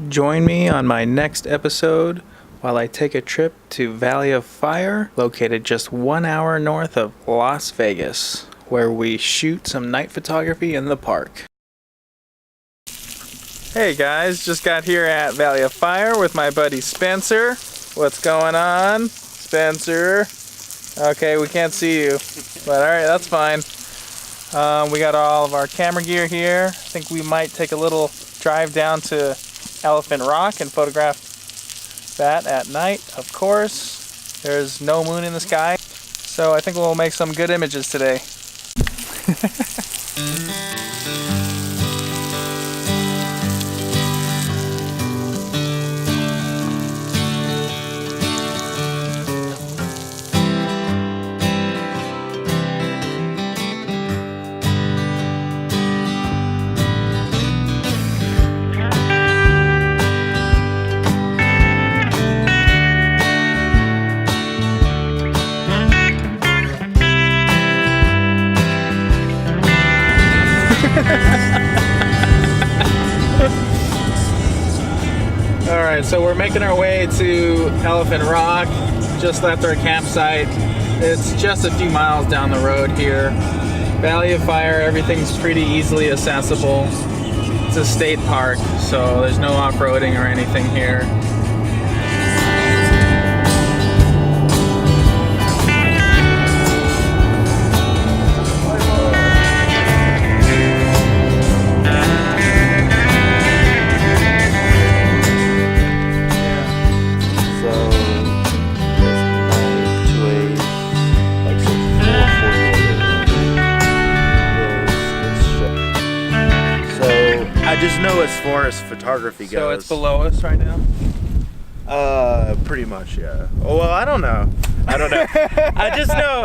Join me on my next episode while I take a trip to Valley of Fire, located just 1 hour north of Las Vegas, where we shoot some night photography in the park. Hey guys, just got here at Valley of Fire with my buddy Spencer. What's going on, Spencer? Okay, we can't see you, but alright, that's fine. We got all of our camera gear here. I think we might take a little drive down to Elephant Rock and photograph that at night, of course. There's no moon in the sky, so I think we'll make some good images today. Alright, so we're making our way to Elephant Rock. Just left our campsite. It's just a few miles down the road here. Valley of Fire, everything's pretty easily accessible. It's a state park, so there's no off-roading or anything here. I just know as far as photography goes. So it's below us right now? Pretty much, yeah. Well, I don't know. I just know.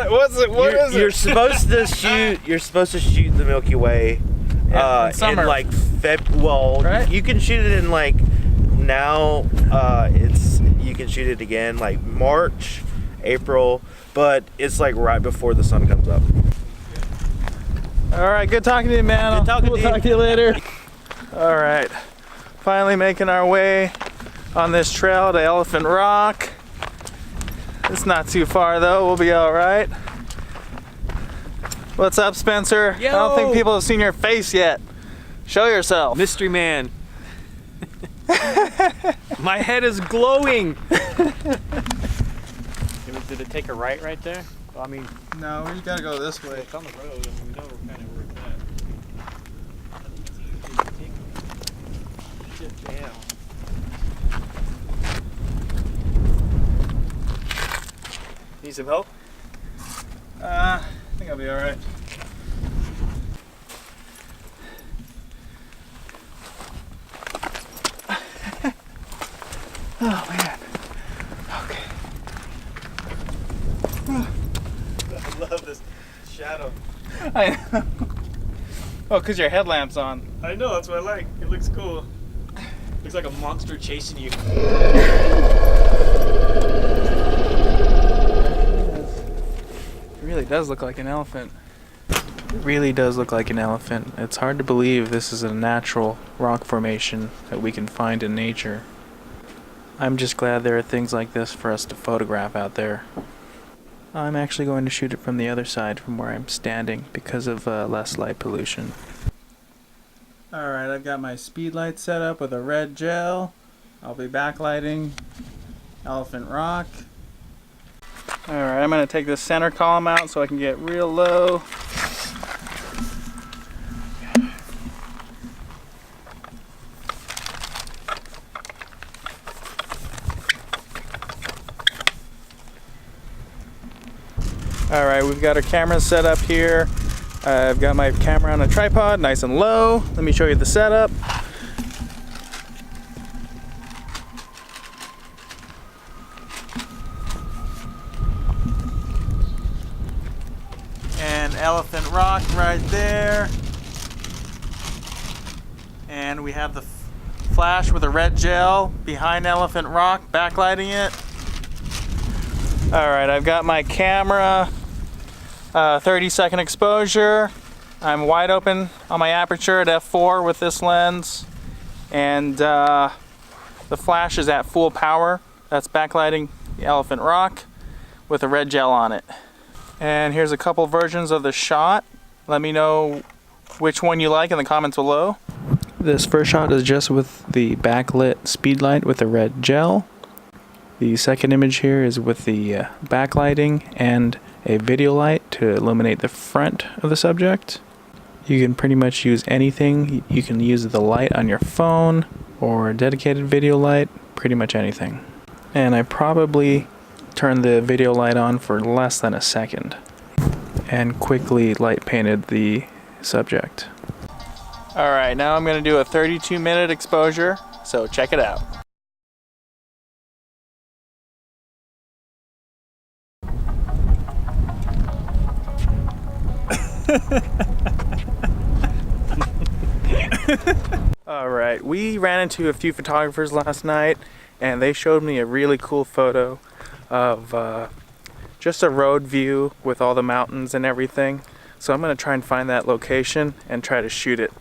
What is it? You're supposed to shoot the Milky Way in summer. in like right? You can shoot it in like now. You can shoot it again like March, April, but it's like right before the sun comes up. Alright, good talking to you, man. We'll talk to you later. Alright, finally making our way on this trail to Elephant Rock. It's not too far though, we'll be alright. What's up, Spencer? Yo! I don't think people have seen your face yet. Show yourself. Mystery man. My head is glowing. Did it take a right there? Well, I mean, no, we just gotta go this way. it's on the road and we know kind of where it's at. Shit down. Need some help? I think I'll be alright. Oh man. Okay. I love this shadow. I know. Oh, because your headlamp's on. I know, that's what I like. It looks cool. Looks like a monster chasing you. It really does look like an elephant. It really does look like an elephant. It's hard to believe this is a natural rock formation that we can find in nature. I'm just glad there are things like this for us to photograph out there. I'm actually going to shoot it from the other side from where I'm standing because of less light pollution. Alright, I've got my speed light set up with a red gel. I'll be backlighting Elephant Rock. Alright, I'm going to take this center column out so I can get real low. Alright, we've got our camera set up here. I've got my camera on a tripod, nice and low. Let me show you the setup. And Elephant Rock right there. And we have the flash with a red gel behind Elephant Rock, backlighting it. Alright, I've got my camera, 30-second exposure. I'm wide open on my aperture at f4 with this lens. and the flash is at full power. That's backlighting the Elephant Rock with a red gel on it. And here's a couple versions of the shot. Let me know which one you like in the comments below. This first shot is just with the backlit speed light with the red gel. The second image here is with the backlighting and a video light to illuminate the front of the subject. You can pretty much use anything. You can use the light on your phone or a dedicated video light, pretty much anything. And I probably turned the video light on for less than a second and quickly light painted the subject. Alright, now I'm going to do a 32-minute exposure, so check it out. Alright, we ran into a few photographers last night and they showed me a really cool photo of just a road view with all the mountains and everything. So I'm going to try and find that location and try to shoot it.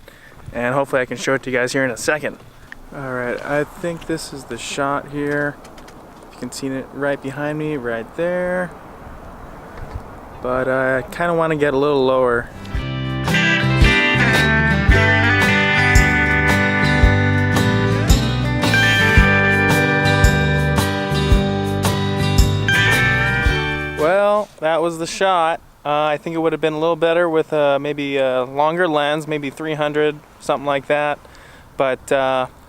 And hopefully I can show it to you guys here in a second. Alright, I think this is the shot here. You can see it right behind me, right there. But I kind of want to get a little lower. Well, that was the shot. I think it would have been a little better with maybe a longer lens, maybe 300, something like that. But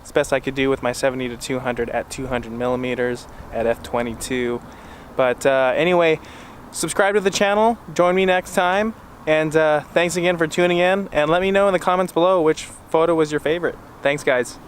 it's best I could do with my 70-200 at 200 millimeters at f/22. But anyway, subscribe to the channel, join me next time, and thanks again for tuning in, and let me know in the comments below which photo was your favorite. Thanks guys.